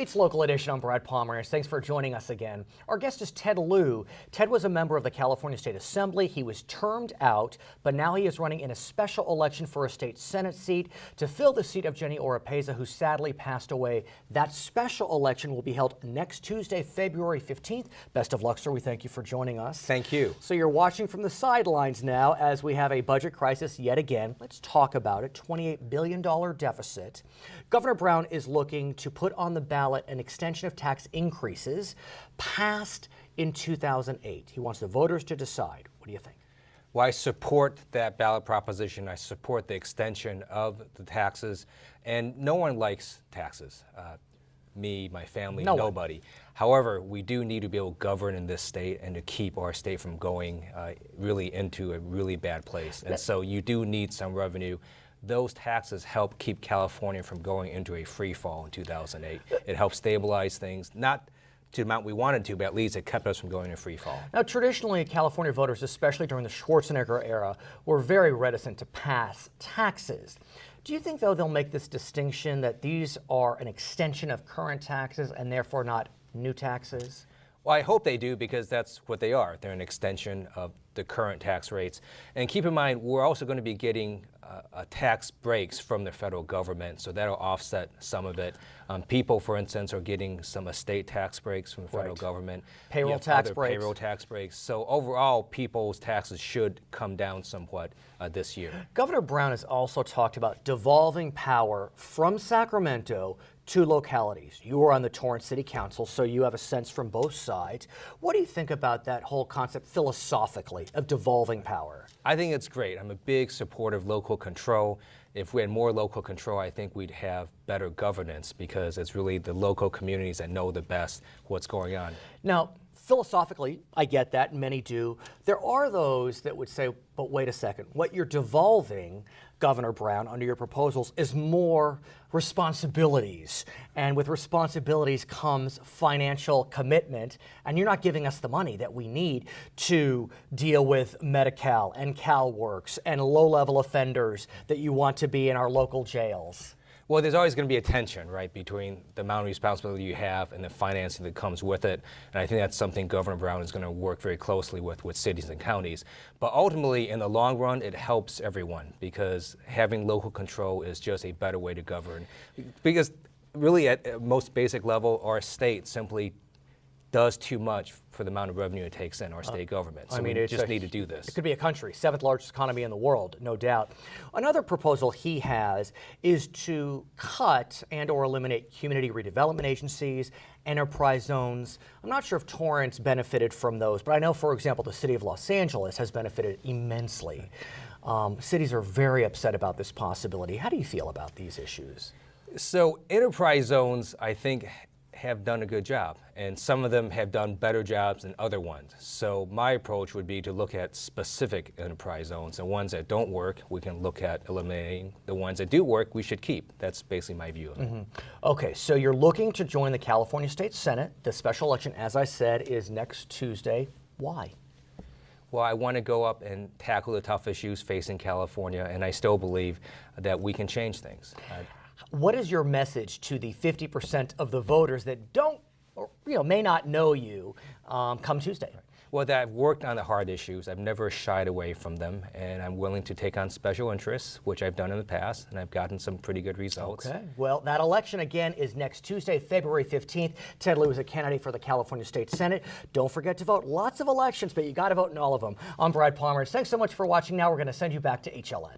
It's Local Edition. I'm Brad Palmer. Thanks for joining us again. Our guest is Ted Lieu. Ted was a member of the California State Assembly. He was termed out, but now he is running in a special election for a state Senate seat to fill the seat of Jenny Oropeza, who sadly passed away. That special election will be held next Tuesday, February 15th. Best of luck, sir. We thank you for joining us. Thank you. So you're watching from the sidelines now as we have a budget crisis yet again. Let's talk about it. $28 billion deficit. Governor Brown is looking to put on the ballot an extension of tax increases passed in 2008. He wants the voters to decide. What do you think? Well, I support that ballot proposition. I support the extension of the taxes. And no one likes taxes. Me, my family, nobody. However, we do need to be able to govern in this state and to keep our state from going really into a really bad place. And so you do need some revenue. Those taxes help keep California from going into a free fall in 2008. It helped stabilize things, not to the amount we wanted to, but at least it kept us from going into free fall. Now, traditionally, California voters, especially during the Schwarzenegger era, were very reticent to pass taxes. Do you think, though, they'll make this distinction that these are an extension of current taxes and therefore not new taxes? Well, I hope they do, because that's what they are. They're an extension of the current tax rates. And keep in mind, we're also going to be getting tax breaks from the federal government, so that'll offset some of it. People, for instance, are getting some estate tax breaks from the federal government. Payroll tax breaks. Payroll tax breaks. So overall, people's taxes should come down somewhat this year. Governor Brown has also talked about devolving power from Sacramento to localities. You were on the Torrance City Council, so you have a sense from both sides. What do you think about that whole concept philosophically of devolving power? I think it's great. I'm a big supporter of local control. If we had more local control, I think we'd have better governance, because it's really the local communities that know the best what's going on. Now, philosophically, I get that, and many do. There are those that would say, but wait a second, what you're devolving, Governor Brown, under your proposals is more responsibilities. And with responsibilities comes financial commitment, and you're not giving us the money that we need to deal with Medi-Cal and CalWORKs and low-level offenders that you want to be in our local jails. Well, there's always going to be a tension, right, between the amount of responsibility you have and the financing that comes with it. And I think that's something Governor Brown is going to work very closely with cities and counties. But ultimately, in the long run, it helps everyone, because having local control is just a better way to govern. Because really, at most basic level, our state simply does too much for the amount of revenue it takes in, our state government. So we just need to do this. It could be a country, 7th largest economy in the world, no doubt. Another proposal he has is to cut and or eliminate community redevelopment agencies, enterprise zones. I'm not sure if Torrance benefited from those, but I know, for example, the city of Los Angeles has benefited immensely. Cities are very upset about this possibility. How do you feel about these issues? So enterprise zones, I think, have done a good job, and some of them have done better jobs than other ones. So my approach would be to look at specific enterprise zones. The ones that don't work, we can look at eliminating. The ones that do work, we should keep. That's basically my view of it. Okay, so you're looking to join the California State Senate. The special election, as I said, is next Tuesday. Why? Well, I want to go up and tackle the tough issues facing California, and I still believe that we can change things. What is your message to the 50% of the voters that don't, or may not know you come Tuesday? Well, that I've worked on the hard issues. I've never shied away from them, and I'm willing to take on special interests, which I've done in the past, and I've gotten some pretty good results. Okay. Well, that election again is next Tuesday, February 15th. Ted Lieu is a candidate for the California State Senate. Don't forget to vote. Lots of elections, but you got to vote in all of them. I'm Brad Palmer. Thanks so much for watching. Now we're going to send you back to HLN.